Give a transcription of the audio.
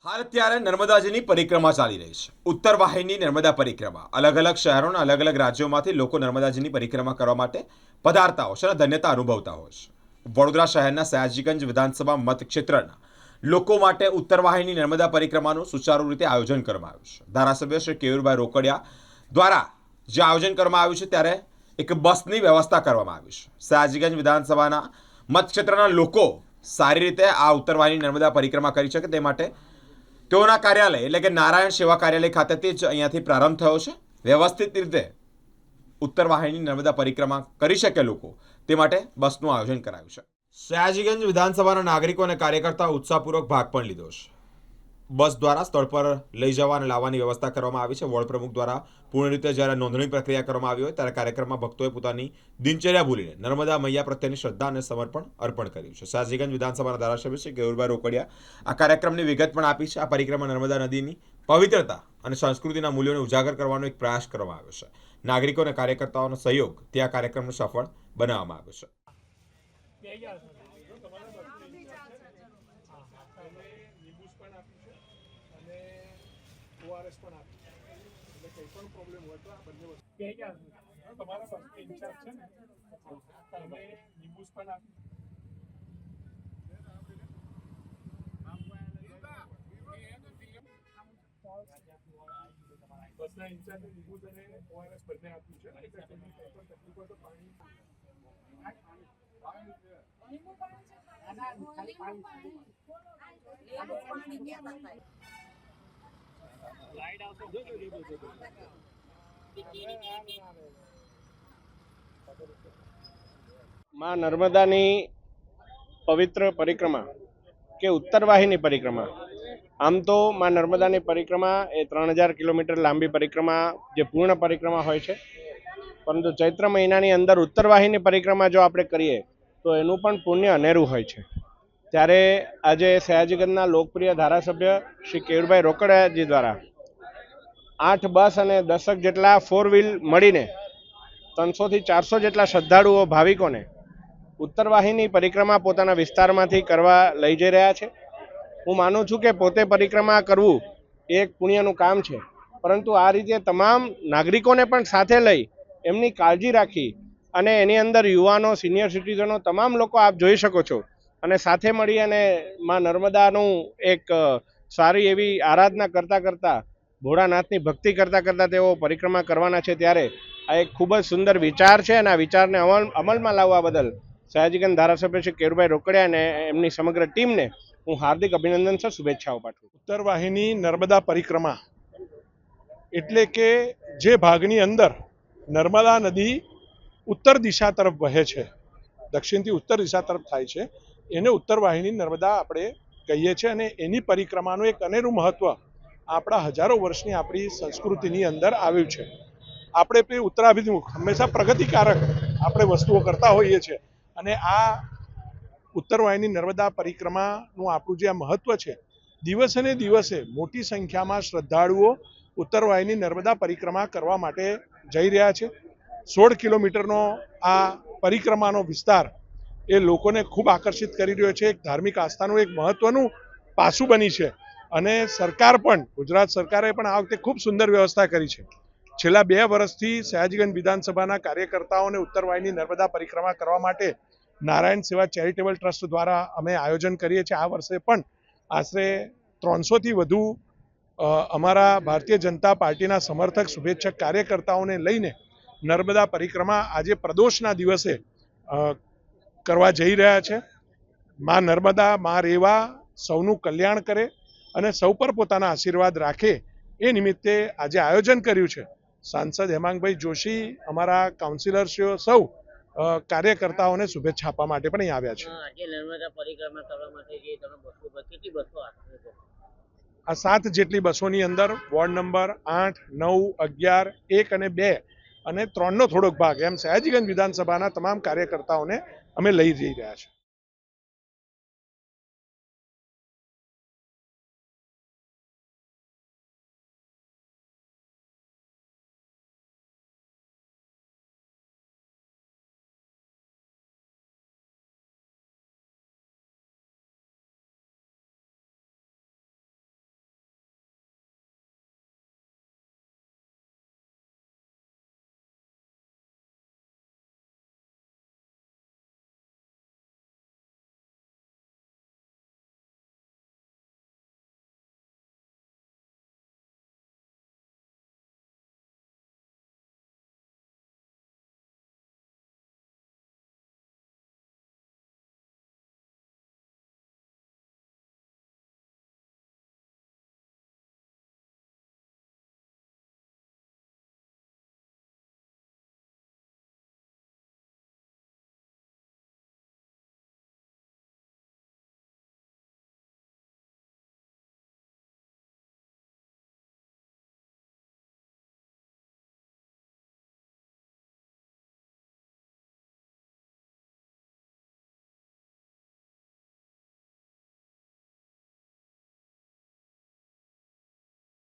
હાલ અત્યારે નર્મદાજીની પરિક્રમા ચાલી રહી છે. ઉત્તર વાહિની નર્મદા પરિક્રમા અલગ અલગ શહેરોના અલગ અલગ રાજ્યોમાંથી લોકો નર્મદાજીની પરિક્રમા કરવા માટે પધારતા હોય છે અને ધન્યતા અનુભવતા હોય છે. વડોદરા શહેરના સયાજીગંજ વિધાનસભા મતક્ષેત્રના લોકો માટે ઉત્તર વાહિની નર્મદા પરિક્રમાનું સુચારુ રીતે આયોજન કરવામાં આવ્યું છે. ધારાસભ્ય શ્રી કેયુરભાઈ રોકડિયા દ્વારા જે આયોજન કરવામાં આવ્યું છે ત્યારે એક બસની વ્યવસ્થા કરવામાં આવી છે. સયાજીગંજ વિધાનસભાના મતક્ષેત્રના લોકો સારી રીતે આ ઉત્તર વાહિની નર્મદા પરિક્રમા કરી શકે તે માટે તેઓના કાર્યાલય એટલે કે નારાયણ સેવા કાર્યાલય ખાતેથી જ અહીંયાથી પ્રારંભ થયો છે. વ્યવસ્થિત રીતે ઉત્તર વાહિની નર્મદા પરિક્રમા કરી શકે લોકો તે માટે બસનું આયોજન કરાયું છે. સયાજીગંજ વિધાનસભાના નાગરિકો અને કાર્યકર્તાઓ ઉત્સાહપૂર્વક ભાગ પણ લીધો છે. બસ દ્વારા સ્થળ પર લઈ જવા અને લાવવાની વ્યવસ્થા કરવામાં આવી છે. વોર્ડ પ્રમુખ દ્વારા પૂર્ણ રીતે જ્યારે નોંધણી પ્રક્રિયા કરવામાં આવી હોય ત્યારે કાર્યક્રમમાં ભક્તોએ પોતાની દિનચર્યા ભૂલીને નર્મદા મૈયા પ્રત્યેની શ્રદ્ધા અને સમર્પણ અર્પણ કર્યું છે. સયાજીગંજ વિધાનસભાના ધારાસભ્ય શ્રી કેયુરભાઈ રોકડિયા આ કાર્યક્રમની વિગત પણ આપી છે. આ પરિક્રમા નર્મદા નદીની પવિત્રતા અને સંસ્કૃતિના મૂલ્યોને ઉજાગર કરવાનો એક પ્રયાસ કરવામાં આવ્યો છે. નાગરિકો અને કાર્યકર્તાઓનો સહયોગથી આ કાર્યક્રમને સફળ બનાવવામાં આવ્યો છે. ઓઆરએસ પણ આપી છે એટલે કંઈ પણ પ્રોબ્લેમ હોય તો આ બંને વસ્તુ તમારા બસની ઇન્ચાર્જ છે ને તમે નિબુસ પણ આપી બસના ઇન્ચાર્જે નિબુસ અને ઓઆરએસ બંને આપ્યું છે એટલે તમને કંઈ પણ તકલીફ હોય તો પાણી માં નર્મદાની પવિત્ર પરિક્રમા કે ઉત્તર વાહિની પરિક્રમા. આમ તો માં નર્મદાની પરિક્રમા એ 3000 કિલોમીટર લાંબી પરિક્રમા જે પૂર્ણ પરિક્રમા હોય છે, પરંતુ ચૈત્ર મહિનાની અંદર ઉત્તર વાહિની પરિક્રમા જો આપણે કરીએ તો એનું પણ પુણ્ય અનેરું હોય છે. ત્યારે આજે સયાજીગંજના લોકપ્રિય ધારાસભ્ય શ્રી કેયુરભાઈ રોકડિયાજી દ્વારા 8 બસ અને 10 જેટલા 4 વ્હીલ મળીને 300 થી 400 જેટલા શ્રદ્ધાળુઓ ભાવિકોને ઉત્તર વાહિની પરિક્રમા પોતાના વિસ્તારમાંથી કરવા લઈ જઈ રહ્યા છે. હું માનું છું કે પોતે પરિક્રમા કરવું એ એક પુણ્યનું કામ છે, પરંતુ આ રીતે તમામ નાગરિકોને પણ સાથે લઈ એમની કાળજી રાખી અને એની અંદર યુવાનો, સિનિયર સિટીઝનો તમામ લોકો આપ જોઈ શકો છો અને સાથે મળી અને માં નર્મદાનું એક સારી એવી આરાધના કરતાં કરતાં ભોળાનાથની ભક્તિ કરતાં કરતાં તેઓ પરિક્રમા કરવાના છે. ત્યારે આ એક ખૂબ જ સુંદર વિચાર છે અને આ વિચારને અમલમાં લાવવા બદલ સયાજીગંજ ધારાસભ્ય શ્રી કેયુરભાઈ રોકડિયા અને એમની સમગ્ર ટીમને હું હાર્દિક અભિનંદન છે, શુભેચ્છાઓ પાઠવું. ઉત્તર વાહિની નર્મદા પરિક્રમા એટલે કે જે ભાગની અંદર નર્મદા નદી ઉત્તર દિશા તરફ વહે છે, દક્ષિણથી ઉત્તર દિશા તરફ થાય છે, એને ઉત્તર વાહિની નર્મદા આપણે કહીએ છીએ અને એની પરિક્રમાનું એક અનેરું મહત્વ આપણા હજારો વર્ષની આપણી સંસ્કૃતિની અંદર આવ્યું છે. આપણે ઉત્તરાભિમુખ હંમેશા પ્રગતિકારક આપણે વસ્તુઓ કરતા હોઈએ છીએ અને આ ઉત્તર વાહિની નર્મદા પરિક્રમાનું આપણું જે આ મહત્વ છે, દિવસે ને દિવસે મોટી સંખ્યામાં શ્રદ્ધાળુઓ ઉત્તર વાહિની નર્મદા પરિક્રમા કરવા માટે જઈ રહ્યા છે. 16 કિલોમીટરનો આ પરિક્રમાનો વિસ્તાર એ લોકોને ખૂબ આકર્ષિત કરી રહ્યો છે. એક ધાર્મિક આસ્થાનું એક મહત્વનું પાસું બની છે અને સરકાર પણ, ગુજરાત સરકારે પણ આ વખતે ખૂબ સુંદર વ્યવસ્થા કરી છે. છેલ્લા 2 વર્ષથી સયાજીગંજ વિધાનસભાના કાર્યકર્તાઓને ઉત્તર વાહિની નર્મદા પરિક્રમા કરવા માટે નારાયણ સેવા ચેરિટેબલ ટ્રસ્ટ દ્વારા અમે આયોજન કરીએ છીએ. આ વર્ષે પણ આશરે 300 થી વધુ અમારા ભારતીય જનતા પાર્ટીના સમર્થક શુભેચ્છક કાર્યકર્તાઓને લઈને નર્મદા પરિક્રમા આજે પ્રદોષના દિવસે કરવા જઈ રહ્યા છે. માં નર્મદા, માં રેવા સૌનું કલ્યાણ કરે અને સૌ પર પોતાના આશીર્વાદ રાખે એ નિમિત્તે આજે આયોજન કર્યું છે. સાંસદ હેમાંગભાઈ જોશી, અમારા કાઉન્સિલરશ્રીઓ સૌ કાર્યકર્તાઓને શુભેચ્છા આપવા માટે પણ અહીં આવ્યા છે. આ 7 જેટલી બસોની અંદર વોર્ડ નંબર 8, 9, 11, 1 અને 2 અને 3નો થોડોક ભાગ એમ સયાજીગંજ વિધાનસભાના તમામ કાર્યકર્તાઓને અમે લઈ જઈ રહ્યા છીએ.